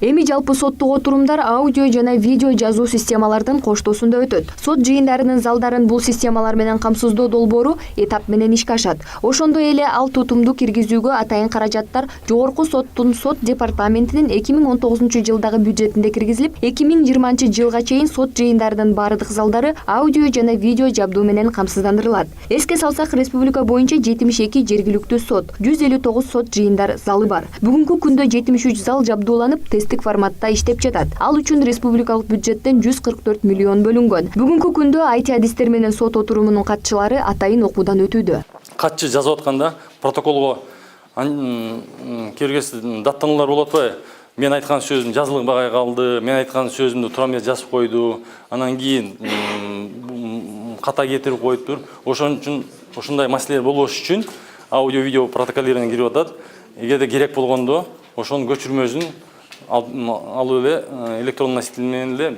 Эми жалпы соттук отурумдар аудио жана видео жазуу системалардын коштоосунда өтөт. Сот жыйындарынын залдарын бул системалар менен камсыздоо долбоору этап менен ишке ашат. Ошондой эле ал тутумду киргизүүгө атайын каражаттар Жогорку соттун сот департаментинин 2019-жылдагы бюджетинде киргизилип, 2020-жылга чейин сот жыйындарынын баардык залдары аудио жана видео жабдуу менен камсыздандырылат. Эске салсак, республика боюнча 72 жергиликтүү сот, 159 сот жыйындар залы бар. Бүгүнкү күндө 73 зал жабдууланып, форматта иштеп жатат. Ал үчүн республикалык бюджеттен 144 миллион бөлүнгөн. Бүгүнкү күндө IT адистер менен сот отурумунун катчылары атайын окуудан өтүүдө. Катчы жазып атканда протоколго кергес даттанулар болот атпайбы? Мен айткан сөзүм жазылбагай калды, мен айткан сөзүмдү тура эмес жазып койду. Анан кийин ката кетирип коюптур. Ошон үчүн ушундай маселелер болбош үчүн аудио-видео протоколдорун кирип атат. Эгерде керек болгондо ошонун көчүрмөсүн алып эле электрондук носитель менен эле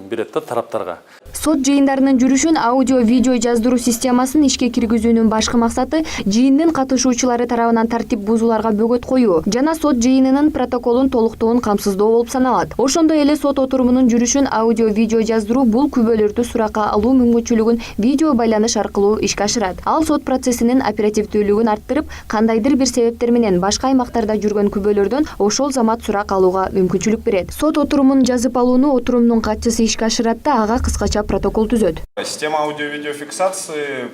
берет да тараптарга. Сот жыйындарынын жүрүшүн аудио-видео жаздыруу системасын ишке киргизүүнүн башкы максаты жыйындын катышуучулары тарабынан тартип бузууларга бөгөт коюу жана сот жыйынынын протоколун толуктугун камсыздоо болуп саналат. Ошондой эле сот отурумунун жүрүшүн аудио-видео жаздыруу бул күбөлөрдү суракка алуу мүмкүнчүлүгүн видео байланыш аркылуу ишке ашырат. Ал сот процессинин оперативдүүлүгүн арттырып, кандайдыр бир себептер менен башка аймактарда жүргөн күбөлөрдөн ошол замат сурак алууга мүмкүнчүлүк берет. Сот отурумун жазып алууну отурумдун катчысы ишке ашырат да ага кыскача протокол түзөт. Система аудио-видеофиксации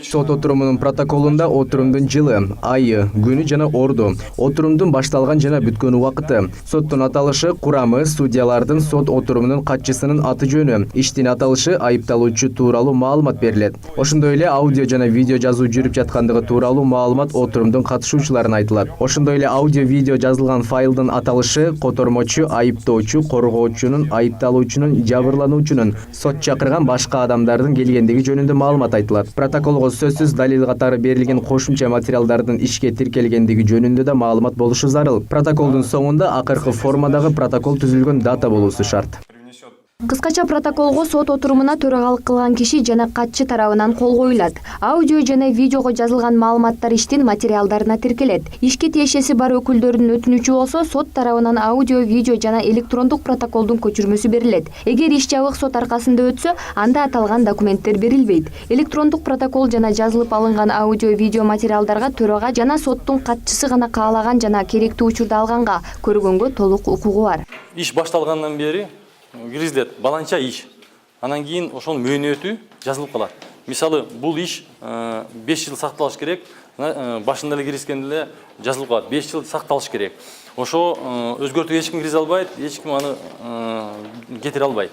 Сот отурумунун протоколунда отурумдун жылы, айы, күнү жана орду, отурумдун башталган жана бүткөн убакыты, соттун аталышы, курамы, судьялардын сот отурумунун катчысынын аты жөнү, иштин аталышы, айыпталуучу тууралуу маалымат берилет. Ошондой эле аудио жана видео жазуу жүрүп жаткандыгы тууралуу маалымат отурумдун катышуучуларына айтылат. Ошондой эле аудио-видео жазылган файлдын аталышы, котормочу, айыптоочу, коргоочунун, айыпталуучунун, жабырлануучунун, сот чакырган башка адамдардын келгендиги жөнүндө маалымат айтылат. Протоколго сөзсүз далил катары берилген кошумча материалдардын ишке тиркелгендиги жөнүндө да маалымат болушу зарыл. Протоколдун соңунда акыркы формадагы протокол түзүлгөн дата болуусу шарт. Кыскача протоколго сот отурумуна төрагалык кылган киши жана катчы тарабынан кол коюлат. Аудио жана видеого жазылган маалыматтар иштин материалдарына тиркелет. Ишке тиешеси бар өкүлдөрдүн өтүнүчү болсо, сот тарабынан аудио, видео жана электрондук протоколдун көчүрмөсү берилет. Эгер иш жабык сот аркасында өтсө, анда аталган документтер берилбейт. Электрондук протокол жана жазылып алынган аудио, видео материалдарга төрага жана соттун катчысы гана каалаган жана керектүү учурда алганга, көргөнгө толук укугу бар. Иш башталгандан бери киргизилет баланча иш. Анан кийин ошонун мөөнөтү жазылып калат. Мисалы, бул иш 5 жыл сакталыш керек. Башында эле киргизгенде эле жазылып калат. 5 жыл сакталыш керек. Ошо өзгөртүүгө эч ким киргизе албайт, эч ким аны кетире албайт.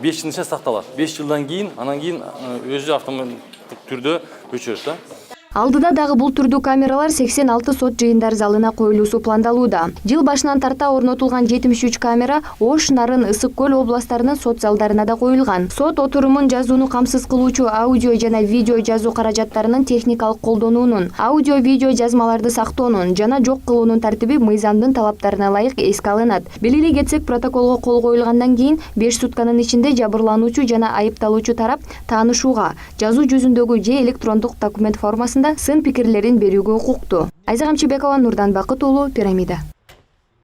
5 жыл ичинде сакталат. 5 жылдан кийин, анан кийин өзү автоматтык түрдө өчүрөт да. Алдыда дагы бул түрдүү камералар 86 сот жыйындар залына коюлуусу пландалууда. Жыл башынан тарта орнотулган 73 камера Ош, Нарын, Ысык көл областарынын сот залдарына да коюлган. Сот отурумун жазууну камсыз кылуучу аудио жана видео жазуу каражаттарынын техникалык колдонуунун, аудио-видео жазмаларды сактоонун жана жок кылуунун тартиби мыйзамдын талаптарына ылайык эске алынат. Белгилей кетсек, протоколго кол коюлгандан кийин 5 сутканын ичинде жабырлануучу жана айыпталуучу тарап таанышууга, жазуу жүзүндөгү же электрондук документ формасында сын пикирлерин берүүгө укуктуу. Айза Камчыбекова, Нурдан Бакыт уулу, Пирамида.